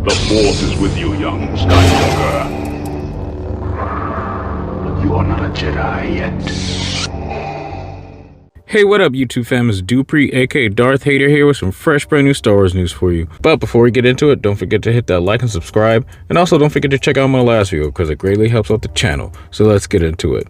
The Force is with you, young Skywalker. But you are not a Jedi yet. Hey, what up, YouTube fam? It's Dupree, aka Darth Vader here with some fresh brand new Star Wars news for you. But before we get into it, don't forget to hit that like and subscribe, and also don't forget to check out my last video because it greatly helps out the channel. So let's get into it.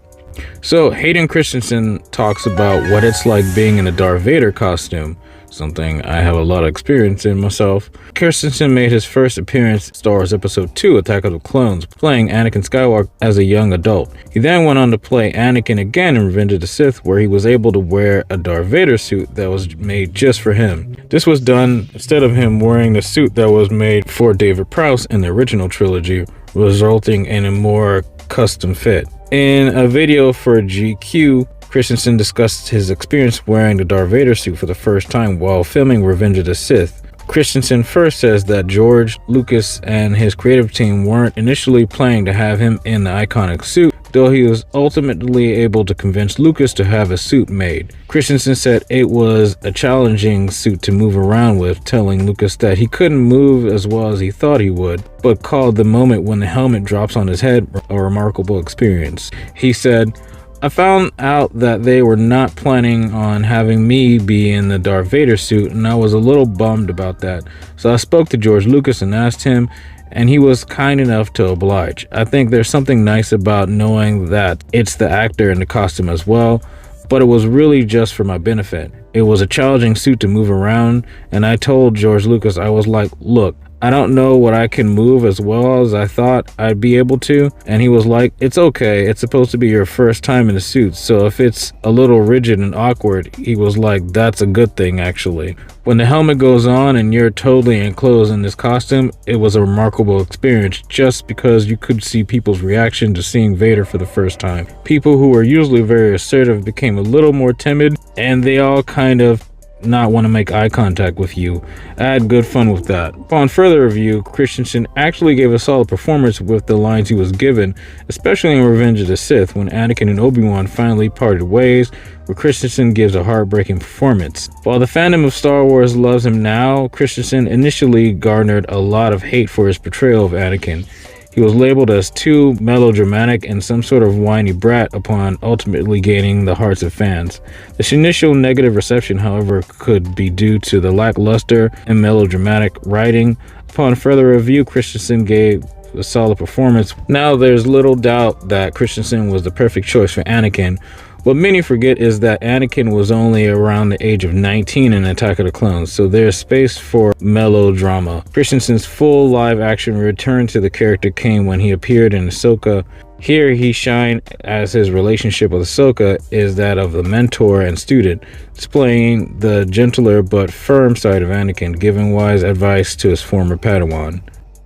So Hayden Christensen talks about what it's like being in a Darth Vader costume, something I have a lot of experience in myself. Christensen made his first appearance in Star Wars Episode 2, Attack of the Clones, playing Anakin Skywalker as a young adult. He then went on to play Anakin again in Revenge of the Sith, where he was able to wear a Darth Vader suit that was made just for him. This was done instead of him wearing the suit that was made for David Prowse in the original trilogy, resulting in a more custom fit. In a video for GQ, Christensen discussed his experience wearing the Darth Vader suit for the first time while filming Revenge of the Sith. Christensen first says that George Lucas and his creative team weren't initially planning to have him in the iconic suit, though he was ultimately able to convince Lucas to have a suit made. Christensen said it was a challenging suit to move around with, telling Lucas that he couldn't move as well as he thought he would, but called the moment when the helmet drops on his head a remarkable experience. He said, "I found out that they were not planning on having me be in the Darth Vader suit, and I was a little bummed about that. So I spoke to George Lucas and asked him, and he was kind enough to oblige. I think there's something nice about knowing that it's the actor in the costume as well, but it was really just for my benefit. It was a challenging suit to move around, and I told George Lucas, I was like, look, I don't know what I can move as well as I thought I'd be able to. And he was like, it's okay. It's supposed to be your first time in a suit. So if it's a little rigid and awkward, he was like, that's a good thing, actually. When the helmet goes on and you're totally enclosed in this costume, it was a remarkable experience just because you could see people's reaction to seeing Vader for the first time. People who were usually very assertive became a little more timid, and they all kind of not want to make eye contact with you. I had good fun with that." Upon further review, Christensen actually gave a solid performance with the lines he was given, especially in Revenge of the Sith when Anakin and Obi-Wan finally parted ways, where Christensen gives a heartbreaking performance. While the fandom of Star Wars loves him now, Christensen initially garnered a lot of hate for his portrayal of Anakin. He was labeled as too melodramatic and some sort of whiny brat upon ultimately gaining the hearts of fans. This initial negative reception, however, could be due to the lackluster and melodramatic writing. Upon further review, Christensen gave a solid performance. Now, there's little doubt that Christensen was the perfect choice for Anakin. What many forget is that Anakin was only around the age of 19 in Attack of the Clones, so there's space for melodrama. Christensen's full live-action return to the character came when he appeared in Ahsoka. Here he shined as his relationship with Ahsoka is that of a mentor and student, displaying the gentler but firm side of Anakin, giving wise advice to his former Padawan.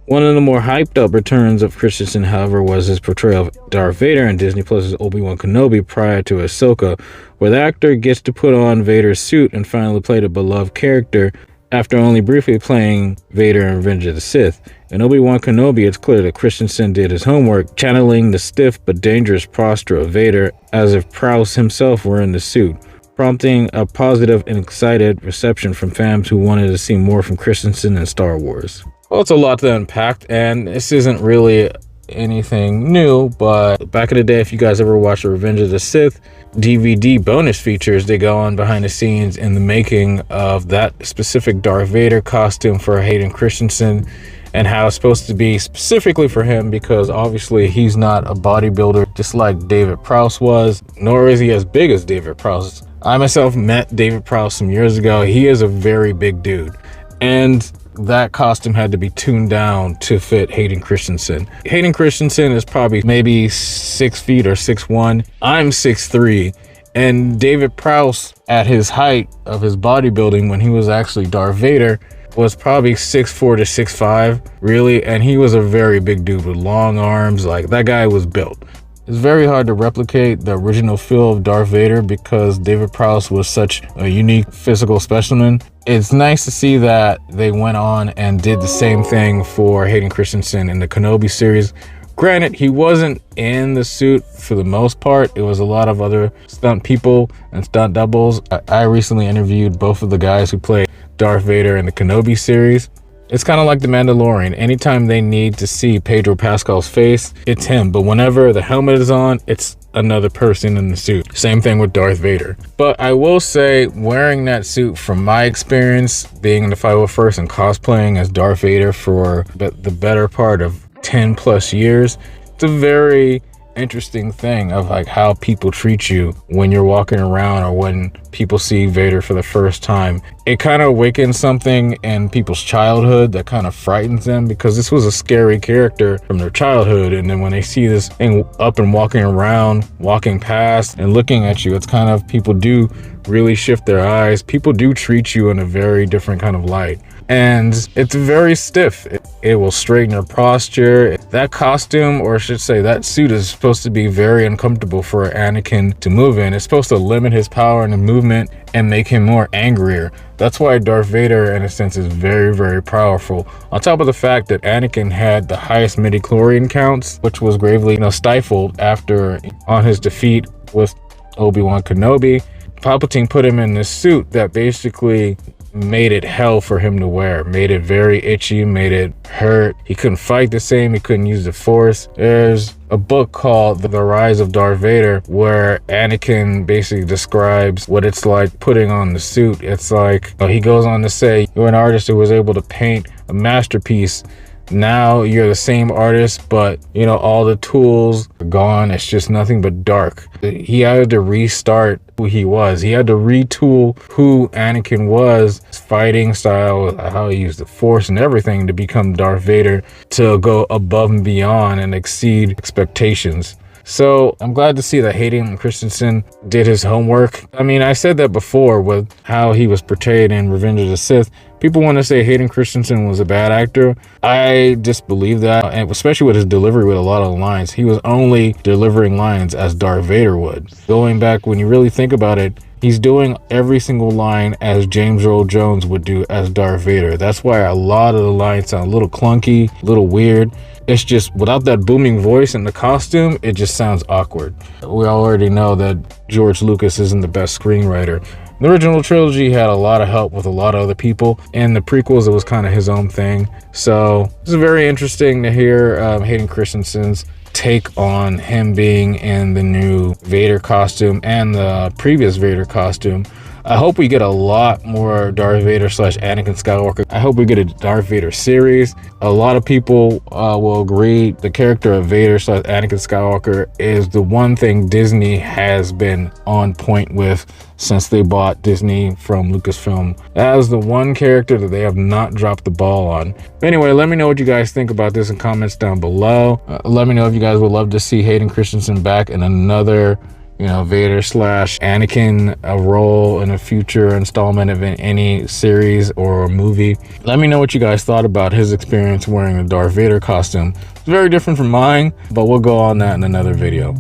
One of the more hyped up returns of Christensen, however, was his portrayal of Darth Vader in Disney Plus's Obi-Wan Kenobi prior to Ahsoka, where the actor gets to put on Vader's suit and finally play the beloved character after only briefly playing Vader in Revenge of the Sith. In Obi-Wan Kenobi, it's clear that Christensen did his homework, channeling the stiff but dangerous posture of Vader as if Prowse himself were in the suit, prompting a positive and excited reception from fans who wanted to see more from Christensen in Star Wars. Well, it's a lot to unpack, and this isn't really anything new, but back in the day, if you guys ever watched the Revenge of the Sith DVD bonus features, they go on behind the scenes in the making of that specific Darth Vader costume for Hayden Christensen and how it's supposed to be specifically for him, because obviously he's not a bodybuilder just like David Prowse was, nor is he as big as David Prowse. I myself met David Prowse some years ago. He is a very big dude, and that costume had to be tuned down to fit Hayden Christensen. Hayden Christensen is probably maybe 6 feet or 6'1". I'm 6'3", and David Prowse at his height of his bodybuilding when he was actually Darth Vader was probably 6'4" to 6'5", really, and he was a very big dude with long arms. Like, that guy was built. It's very hard to replicate the original feel of Darth Vader because David Prowse was such a unique physical specimen. It's nice to see that they went on and did the same thing for Hayden Christensen in the Kenobi series. Granted, he wasn't in the suit for the most part. It was a lot of other stunt people and stunt doubles. I recently interviewed both of the guys who played Darth Vader in the Kenobi series, It's kind of like the Mandalorian. Anytime they need to see Pedro Pascal's face, it's him. But whenever the helmet is on, it's another person in the suit. Same thing with Darth Vader. But I will say, wearing that suit, from my experience, being in the 501st and cosplaying as Darth Vader for the better part of 10 plus years, it's a very interesting thing of like how people treat you when you're walking around or when people see Vader for the first time. It kind of awakens something in people's childhood that kind of frightens them, because this was a scary character from their childhood, and then when they see this thing up and walking around, walking past and looking at you, it's kind of, people do really shift their eyes. People do treat you in a very different kind of light, and it's very stiff. It will straighten your posture. That costume, or I should say that suit, is supposed to be very uncomfortable for Anakin to move in. It's supposed to limit his power and movement and make him more angrier. That's why Darth Vader, in a sense, is very, very powerful. On top of the fact that Anakin had the highest midichlorian counts, which was gravely, stifled after on his defeat with Obi-Wan Kenobi. Palpatine put him in this suit that basically made it hell for him to wear, made it very itchy, made it hurt. He couldn't fight the same, he couldn't use the Force. There's a book called The Rise of Darth Vader where Anakin basically describes what it's like putting on the suit. It's like, he goes on to say, you're an artist who was able to paint a masterpiece. Now you're the same artist, but all the tools are gone. It's just nothing but dark. He had to restart who he was. He had to retool who Anakin was, his fighting style, how he used the Force and everything to become Darth Vader, to go above and beyond and exceed expectations. So I'm glad to see that Hayden Christensen did his homework. I mean, I said that before with how he was portrayed in Revenge of the Sith. People want to say Hayden Christensen was a bad actor. I disbelieve that, and especially with his delivery with a lot of lines. He was only delivering lines as Darth Vader would. Going back, when you really think about it, he's doing every single line as James Earl Jones would do as Darth Vader. That's why a lot of the lines sound a little clunky, a little weird. It's just, without that booming voice and the costume, it just sounds awkward. We already know that George Lucas isn't the best screenwriter. The original trilogy had a lot of help with a lot of other people. In the prequels, it was kind of his own thing. So it's very interesting to hear Hayden Christensen's take on him being in the new Vader costume and the previous Vader costume. I hope we get a lot more Darth Vader / Anakin Skywalker. I hope we get a Darth Vader series. A lot of people will agree the character of Vader / Anakin Skywalker is the one thing Disney has been on point with since they bought Disney from Lucasfilm. That is the one character that they have not dropped the ball on. Anyway, let me know what you guys think about this in comments down below. Let me know if you guys would love to see Hayden Christensen back in another Vader / Anakin role in a future installment of any series or movie. Let me know what you guys thought about his experience wearing the Darth Vader costume. It's very different from mine, but we'll go on that in another video.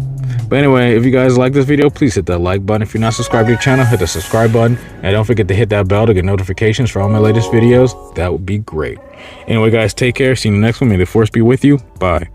But anyway, if you guys like this video, please hit that like button. If you're not subscribed to the channel, hit the subscribe button. And don't forget to hit that bell to get notifications for all my latest videos. That would be great. Anyway, guys, take care. See you in the next one. May the Force be with you. Bye.